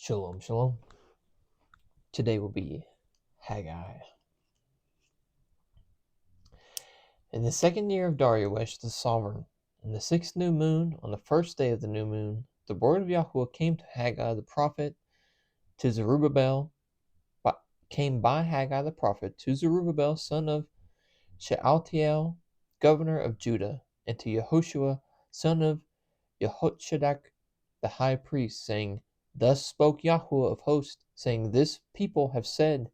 Shalom, shalom. Today will be Haggai. In the 2nd year of Darius the sovereign, in the 6th new moon, on the 1st day of the new moon, the word of Yahweh came to Haggai the prophet, to Zerubbabel, came by Haggai the prophet to Zerubbabel, son of Shealtiel, governor of Judah, and to Yehoshua, son of Jehozadak, the high priest, saying, Thus spoke Yahweh of hosts, saying, This people have said,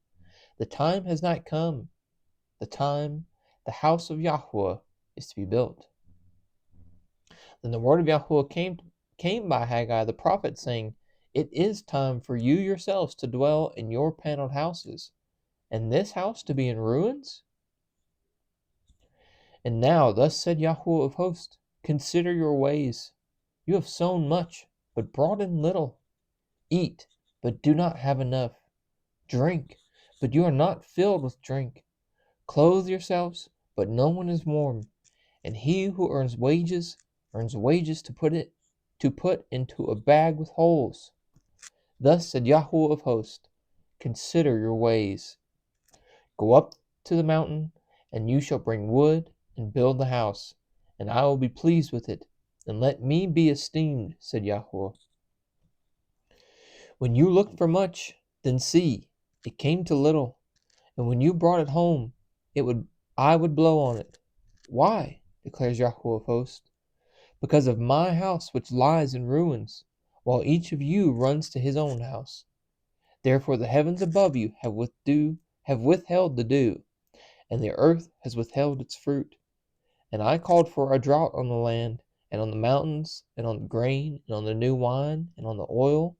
The time has not come, the house of Yahweh is to be built. Then the word of Yahweh came by Haggai the prophet, saying, It is time for you yourselves to dwell in your paneled houses, and this house to be in ruins? And now, thus said Yahweh of hosts, Consider your ways. You have sown much, but brought in little. Eat, but do not have enough. Drink, but you are not filled with drink. Clothe yourselves, but no one is warm. And he who earns wages to put into a bag with holes. Thus said Yahweh of hosts, Consider your ways. Go up to the mountain, and you shall bring wood and build the house, and I will be pleased with it, and let me be esteemed, said Yahweh. When you looked for much, then see, it came to little, and when you brought it home, I would blow on it. Why? Declares Yahweh of hosts. Because of my house which lies in ruins, while each of you runs to his own house. Therefore the heavens above you have withheld the dew, and the earth has withheld its fruit. And I called for a drought on the land, and on the mountains, and on the grain, and on the new wine, and on the oil,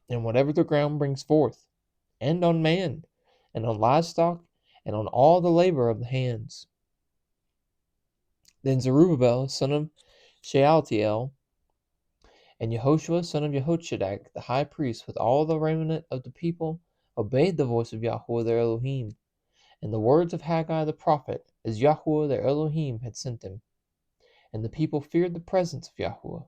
and whatever the ground brings forth, and on man, and on livestock, and on all the labor of the hands. Then Zerubbabel, son of Shealtiel, and Yehoshua, son of Jehozadak, the high priest, with all the remnant of the people, obeyed the voice of Yahweh their Elohim, and the words of Haggai the prophet, as Yahweh their Elohim had sent them. And the people feared the presence of Yahweh.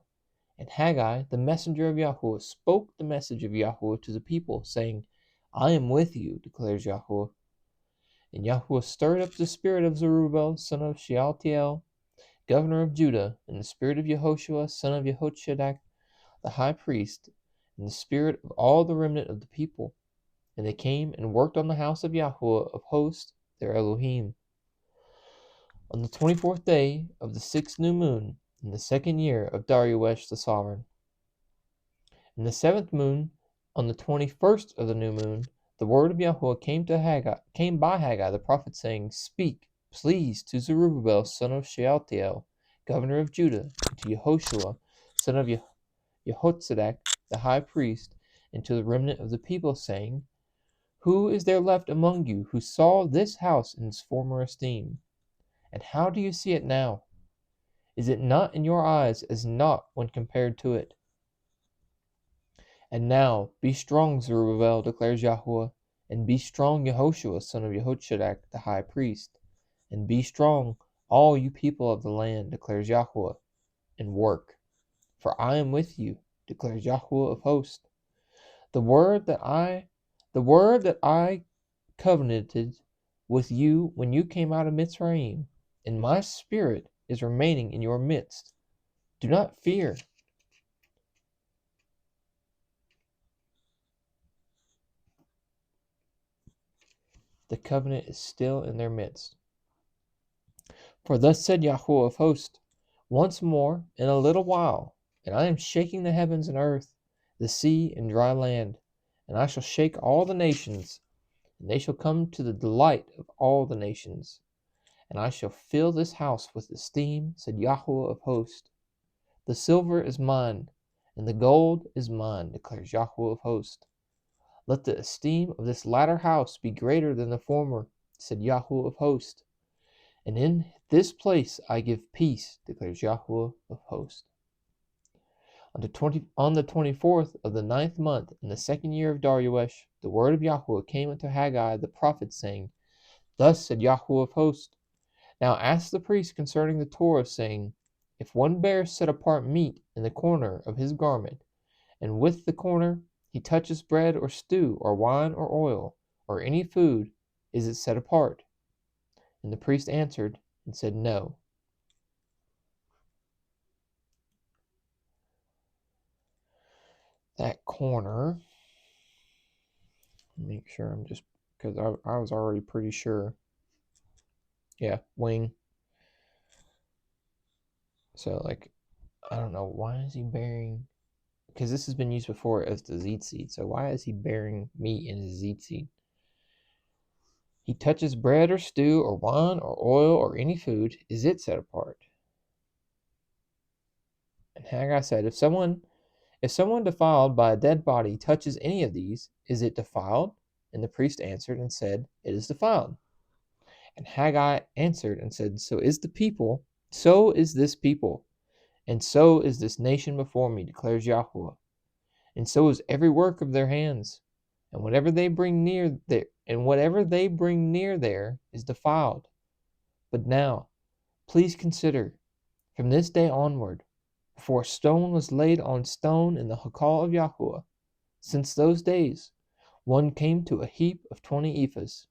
And Haggai, the messenger of Yahweh, spoke the message of Yahweh to the people, saying, I am with you, declares Yahweh. And Yahweh stirred up the spirit of Zerubbabel, son of Shealtiel, governor of Judah, and the spirit of Yehoshua, son of Jehozadak, the high priest, and the spirit of all the remnant of the people. And they came and worked on the house of Yahweh of hosts, their Elohim. On the 24th day of the 6th new moon, in the 2nd year of Darius the sovereign. In the 7th moon, on the 21st of the new moon, the word of Yahweh came by Haggai the prophet, saying, Speak, please, to Zerubbabel, son of Shealtiel, governor of Judah, and to Yehoshua, son of Jehozadak, the high priest, and to the remnant of the people, saying, Who is there left among you who saw this house in its former esteem? And how do you see it now? Is it not in your eyes as naught when compared to it? And now, be strong, Zerubbabel, declares Yahweh, and be strong, Yehoshua, son of Jehozadak, the high priest, and be strong, all you people of the land, declares Yahweh, and work. For I am with you, declares Yahweh of hosts. The word that I covenanted with you when you came out of Mitzrayim, and my spirit is remaining in your midst. Do not fear. The covenant is still in their midst. For thus said Yahweh of hosts, once more in a little while, and I am shaking the heavens and earth, the sea and dry land, and I shall shake all the nations, and they shall come to the delight of all the nations. And I shall fill this house with esteem, said Yahweh of hosts. The silver is mine, and the gold is mine, declares Yahweh of hosts. Let the esteem of this latter house be greater than the former, said Yahweh of hosts. And in this place I give peace, declares Yahweh of hosts. On the 24th of the 9th month, in the 2nd year of Darius, the word of Yahweh came unto Haggai the prophet, saying, Thus said Yahweh of hosts, Now ask the priest concerning the Torah, saying, If one bears set apart meat in the corner of his garment, and with the corner he touches bread or stew or wine or oil or any food, is it set apart? And the priest answered and said, No. That corner, make sure I'm just, because I was already pretty sure. Yeah, wing. So, like, I don't know, why is he bearing, because this has been used before as the zit seed, so why is he bearing meat in his zit seed? He touches bread or stew or wine or oil or any food, is it set apart? And Haggai said, If someone defiled by a dead body touches any of these, is it defiled? And the priest answered and said, It is defiled. And Haggai answered and said, so is this people, and so is this nation before me, declares Yahweh. And so is every work of their hands. And whatever they bring near there is defiled. But now, please consider, from this day onward, before stone was laid on stone in the Haggai of Yahweh, since those days, one came to a heap of 20 ephahs,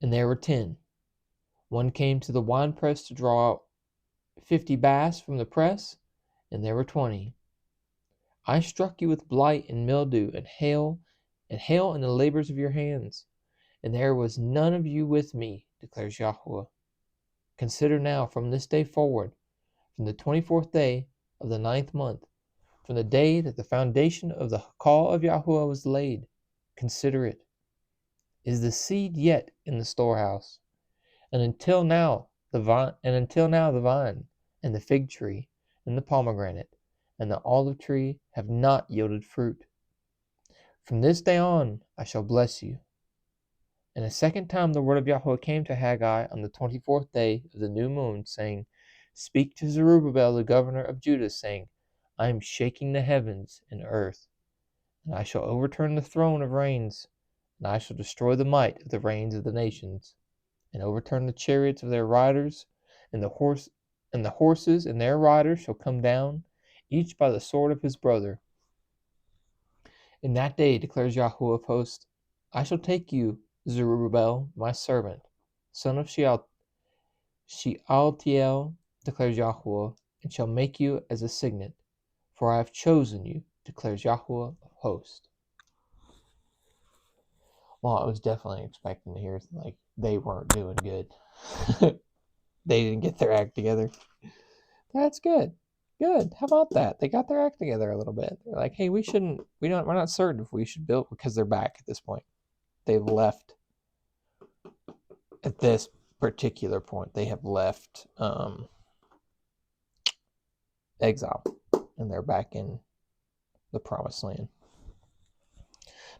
and there were 10. One came to the winepress to draw out 50 baths from the press, and there were 20. I struck you with blight and mildew and hail in the labors of your hands, and there was none of you with me, declares Yahweh. Consider now from this day forward, from the 24th day of the 9th month, from the day that the foundation of the Haggai of Yahweh was laid, consider it. Is the seed yet in the storehouse? And until now the vine and the fig tree and the pomegranate and the olive tree have not yielded fruit. From this day on I shall bless you. And a second time the word of Yahweh came to Haggai on the 24th day of the new moon, saying, Speak to Zerubbabel the governor of Judah, saying, I am shaking the heavens and earth, and I shall overturn the throne of reigns, and I shall destroy the might of the reigns of the nations, and overturn the chariots of their riders, and the horses and their riders shall come down, each by the sword of his brother. In that day, declares Yahweh of hosts, I shall take you, Zerubbabel, my servant, son of Shealtiel, declares Yahweh, and shall make you as a signet, for I have chosen you, declares Yahweh of hosts. Well, I was definitely expecting to hear like they weren't doing good. They didn't get their act together. That's good. Good. How about that? They got their act together a little bit. They're like, hey, we're not certain if we should build, because they're back at this point. They've left at this particular point. They have left exile, and they're back in the promised land.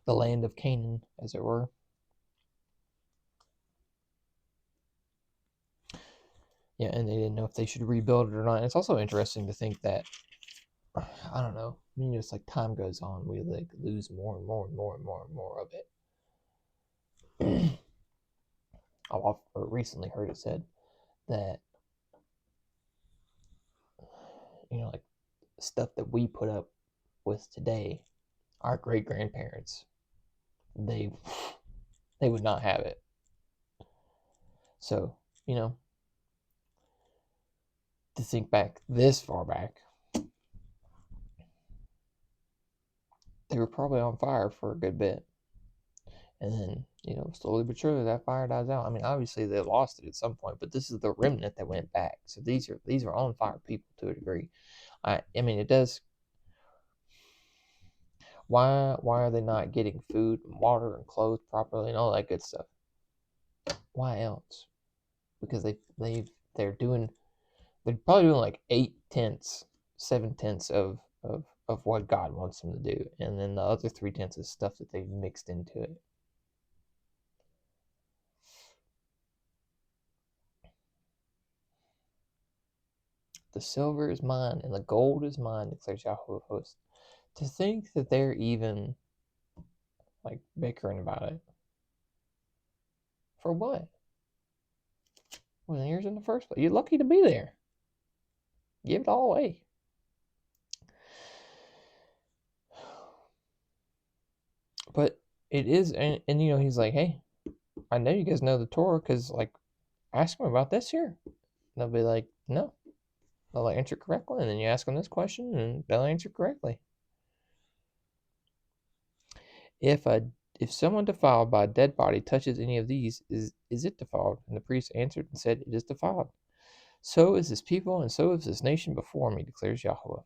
The land of Canaan, as it were. Yeah, and they didn't know if they should rebuild it or not. And it's also interesting to think that, I don't know, it's like time goes on, we like lose more and more and more and more and more of it. I've recently heard it said that, like stuff that we put up with today, our great grandparents, they would not have it. So, to think back this far back, they were probably on fire for a good bit. And then, slowly but surely that fire dies out. I mean, obviously they lost it at some point, but this is the remnant that went back. So these are on fire people to a degree. I mean, it does. Why are they not getting food and water and clothes properly and all that good stuff? Why else? Because they're probably doing like 8/10, 7/10 of what God wants them to do, and then the other 3/10 is stuff that they've mixed into it. The silver is mine and the gold is mine, declares Yahweh of hosts. To think that they're even like bickering about it. For what? Well, here's in the first place. You're lucky to be there. Give it all away. But it is, and he's like, hey, I know you guys know the Torah because, like, ask them about this here. And they'll be like, no. They'll answer correctly. And then you ask them this question and they'll answer correctly. If someone defiled by a dead body touches any of these, is it defiled? And the priest answered and said, it is defiled. So is this people, and so is this nation before me, declares Yahweh.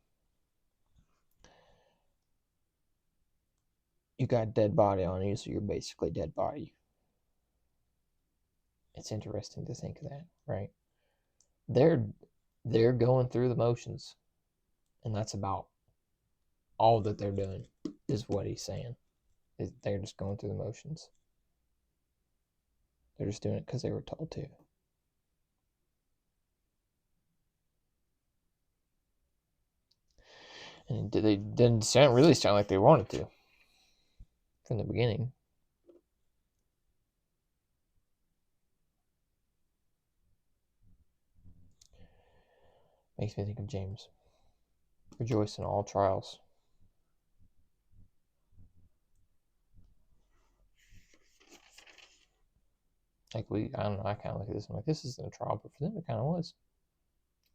You got a dead body on you, so you're basically dead body. It's interesting to think of that, right? They're going through the motions, and that's about all that they're doing, is what he's saying. They're just going through the motions. They're just doing it because they were told to. And they didn't really sound like they wanted to from the beginning. Makes me think of James. Rejoice in all trials. Like I don't know, I kind of look at this, I'm like, this isn't a trial, but for them it kind of was.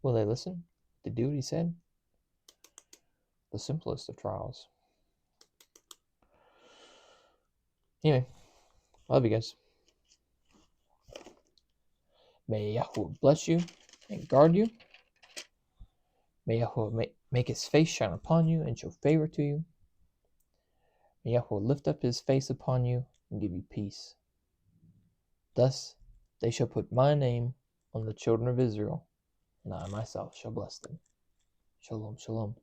Will they listen? Did they do what he said? The simplest of trials. Anyway, love you guys. May Yahweh bless you and guard you. May Yahweh make his face shine upon you and show favor to you. May Yahweh lift up his face upon you and give you peace. Thus they shall put my name on the children of Israel, and I myself shall bless them. Shalom, shalom.